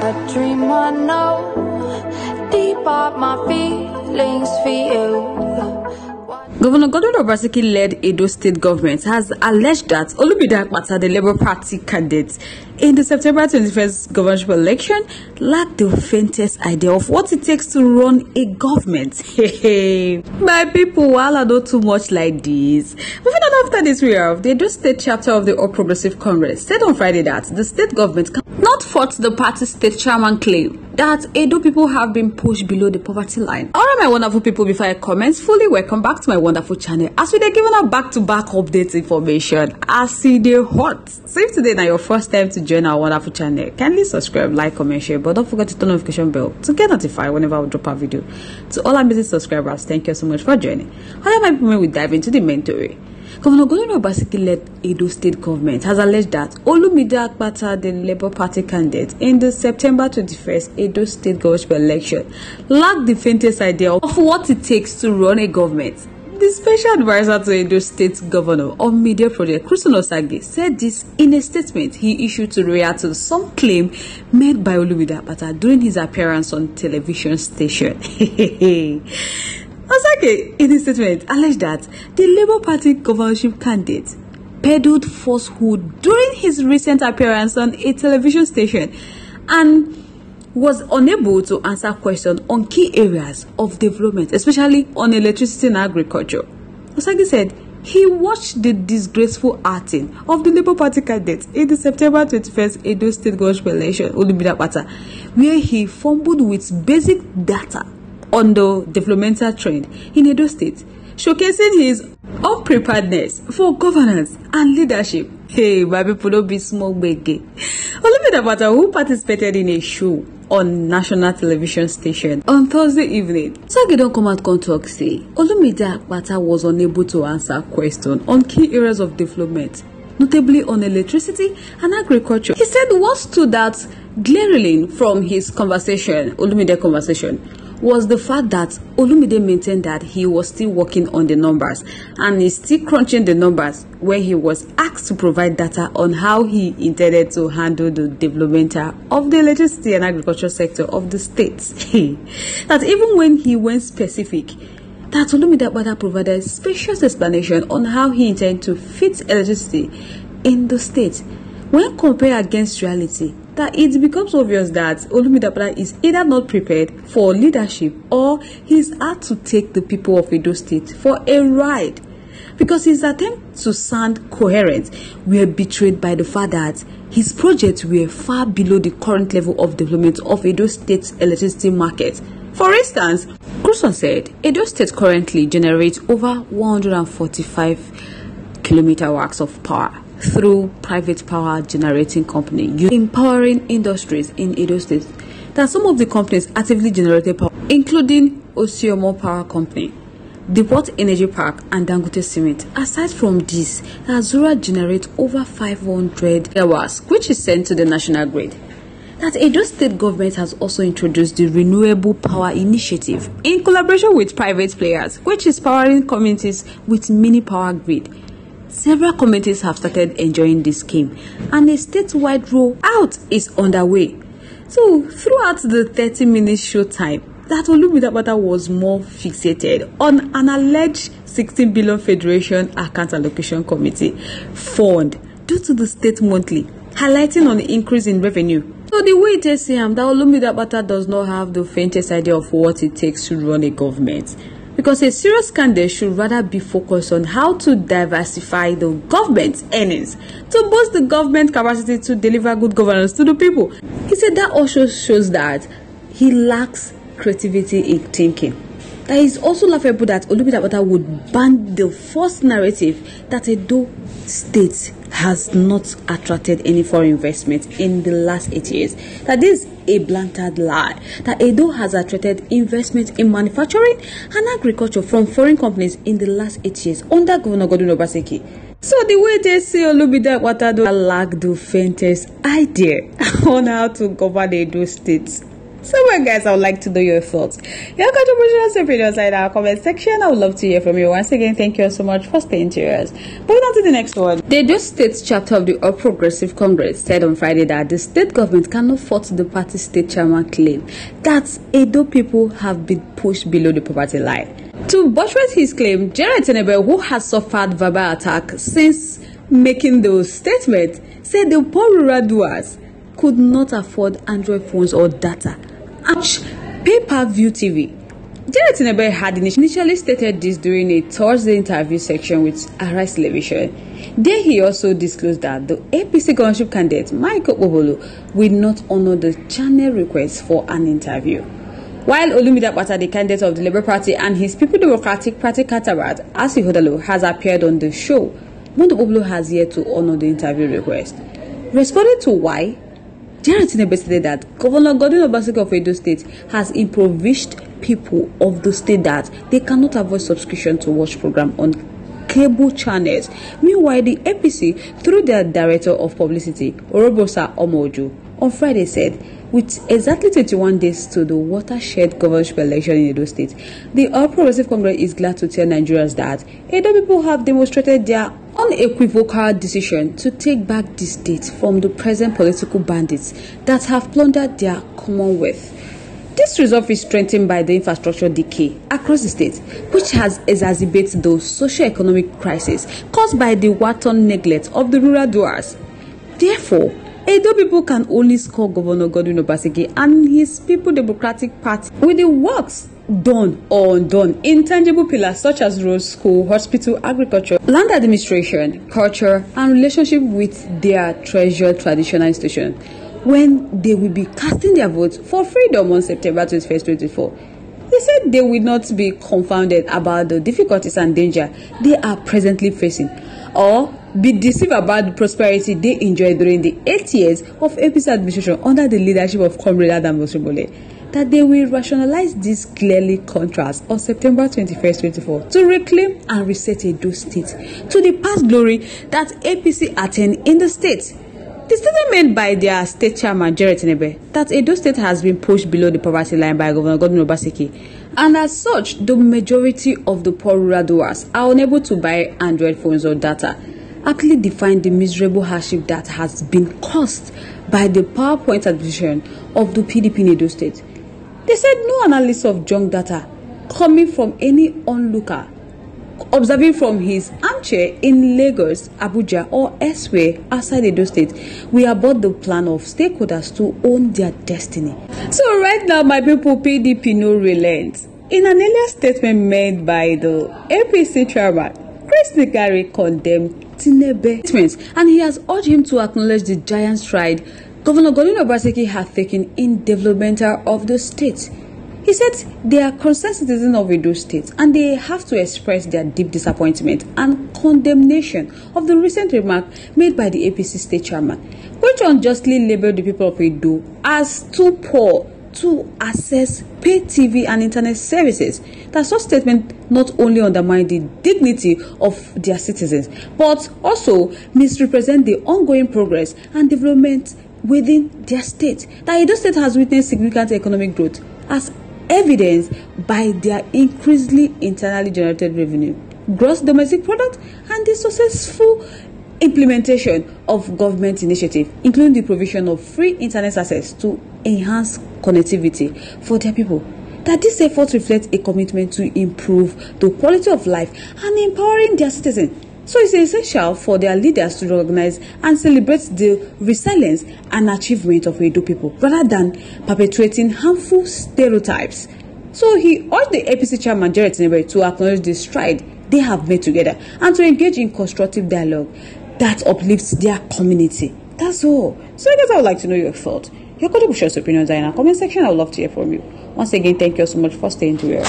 a dream I know, deep up my feelings for you. Governor Gbos led Edo State government has alleged that Olumide Akpata, the Labour Party candidate in the September 21st governorship election, lacked the faintest idea of what it takes to run a government. My people, while I know too much like this. Moving on after this, we have the Edo State chapter of the All Progressive Congress said on Friday that the state government cannot fault the party's state chairman claim that Edo people have been pushed below the poverty line. Alright, my wonderful people, before I comment fully, welcome back to my wonderful channel as we are giving a back-to-back updates information as see the hot. So if today now your first time to join our wonderful channel, kindly subscribe, like, comment, share, but don't forget to turn the notification bell to get notified whenever we drop a video. To all our amazing subscribers, thank you so much for joining. Alright, my people, we dive into the main story. Governor Gbos led Edo State government has alleged that Olumide Akpata, the Labour Party candidate in the September 21st Edo State governorship election, lacked the faintest idea of what it takes to run a government. The special advisor to Edo State Governor on Media Project, Christian Osage, said this in a statement he issued to react to some claim made by Olumide Akpata during his appearance on television station. Osage, in his statement, alleged that the Labour Party governorship candidate peddled falsehood during his recent appearance on a television station and was unable to answer questions on key areas of development, especially on electricity and agriculture. Osage said he watched the disgraceful outing of the Labour Party candidate in the September 21st Edo State governorship election, Olumide Akpata, where he fumbled with basic data on the developmental trend in Edo State, showcasing his unpreparedness for governance and leadership. Hey, my people, don't be small baby. Olumide Akpata, who participated in a show on national television station on Thursday evening, so don't come out and talk say Olumide Akpata was unable to answer questions on key areas of development, notably on electricity and agriculture. He said what stood out glaringly from his conversation, Olumide conversation, was the fact that Olumide maintained that he was still working on the numbers and is still crunching the numbers when he was asked to provide data on how he intended to handle the development of the electricity and agriculture sector of the state. That even when he went specific, that Olumide Akpata provided spacious explanation on how he intended to fit electricity in the state. When compared against reality, that it becomes obvious that Olumide Akpata is either not prepared for leadership or he's had to take the people of Edo State for a ride, because his attempts to sound coherent were betrayed by the fact that his projects were far below the current level of development of Edo State's electricity market. For instance, Christian said Edo State currently generates over 145 kilometer-hours of power through private power generating company empowering industries in Edo State. That some of the companies actively generated power, including Osiomo Power Company, Depot Energy Park, and Dangote Cement. Aside from this, Azura generates over 500 hours, which is sent to the national grid. That Edo State government has also introduced the Renewable Power Initiative in collaboration with private players, which is powering communities with mini power grid. Several communities have started enjoying this scheme, and a statewide rollout is underway. So, throughout the 30-minute show time, that Olumide Akpata was more fixated on an alleged 16 billion Federation Account Allocation Committee fund due to the state monthly, highlighting on the increase in revenue. So the way they say that Olumide Akpata does not have the faintest idea of what it takes to run a government, because a serious candidate should rather be focused on how to diversify the government's earnings to boost the government capacity to deliver good governance to the people. He said that also shows that he lacks creativity in thinking. That is also laughable that Olumide Akpata would ban the false narrative that Edo State has not attracted any foreign investment in the last 8 years. That is a blatant lie. That Edo has attracted investment in manufacturing and agriculture from foreign companies in the last 8 years under Governor Gbos. So the way they say Olumide Akpata lack the faintest idea on how to govern the Edo State. So well, guys, I would like to know your thoughts. Your contributions and opinions in our comment section. I would love to hear from you. Once again, thank you so much for staying tuned. Moving on to the next one. The Edo State chapter of the All Progressive Congress said on Friday that the state government cannot fault the party state chairman claim that Edo people have been pushed below the poverty line. To buttress his claim, H0T, who has suffered verbal attack since making those statements, said the poor rural doers could not afford Android phones or data and pay-per-view TV. H0T had initially stated this during a Thursday interview section with Arise Television. There he also disclosed that the APC governorship candidate Michael Obolo will not honor the channel request for an interview. While Olumide Akpata, the candidate of the Labour Party, and his People Democratic Party counterpart H0T has appeared on the show, Mondo Obolo has yet to honor the interview request. Responding to why, H0T stated that Governor Godwin Obaseki of Edo State has impoverished people of the state that they cannot avoid subscription to watch program on cable channels. Meanwhile, the APC, through their director of publicity, Orobosa Omojo, on Friday said, with exactly 21 days to the watershed governorship election in Edo State, the All Progressive Congress is glad to tell Nigerians that Edo people have demonstrated their unequivocal decision to take back the state from the present political bandits that have plundered their commonwealth. This resolve is strengthened by the infrastructure decay across the state, which has exacerbated the socio-economic crisis caused by the wanton neglect of the rural doers. Therefore, Edo people can only score Governor Godwin Obaseki and his People Democratic Party with the works done or undone in tangible pillars such as roads, school, hospital, agriculture, land administration, culture, and relationship with their treasured traditional institutions, when they will be casting their votes for freedom on September 21st, 2024. They said they will not be confounded about the difficulties and danger they are presently facing, or be deceived about the prosperity they enjoyed during the 8 years of APC administration under the leadership of Comrade Adam Oshiomhole. That they will rationalize this clearly contrast on September 21st, 2024 to reclaim and reset Edo State to the past glory that APC attained in the state. The statement made by their state chairman, H0T, that Edo State has been pushed below the poverty line by Governor Godwin Obaseki, and as such, the majority of the poor rural doers are unable to buy Android phones or data, aptly define the miserable hardship that has been caused by the PowerPoint administration of the PDP in Edo State. They said no analysis of junk data coming from any onlooker observing from his armchair in Lagos, Abuja, or elsewhere outside Edo State will abort the plan of stakeholders to own their destiny. So right now, my people, PDP no relent. In an earlier statement made by the APC chairman, Chris Nigari condemned Tinebe, and he has urged him to acknowledge the giant stride Governor Godwin Obaseki has taken in development of the state. He said they are concerned citizens of Edo State and they have to express their deep disappointment and condemnation of the recent remark made by the APC state chairman, which unjustly labeled the people of Edo as too poor to access paid TV and internet services. That such statement not only undermine the dignity of their citizens, but also misrepresent the ongoing progress and development within their state. That Edo State has witnessed significant economic growth as evidenced by their increasingly internally generated revenue, gross domestic product, and the successful implementation of government initiatives, including the provision of free internet access to enhance connectivity for their people. That this effort reflects a commitment to improve the quality of life and empowering their citizens. So it's essential for their leaders to recognize and celebrate the resilience and achievement of Edo people, rather than perpetuating harmful stereotypes. So he urged the APC chairman, H0T, to acknowledge the stride they have made together and to engage in constructive dialogue that uplifts their community. That's all. So I guess I would like to know your thoughts. Your contributions, opinions are in our comment section. I would love to hear from you. Once again, thank you so much for staying here.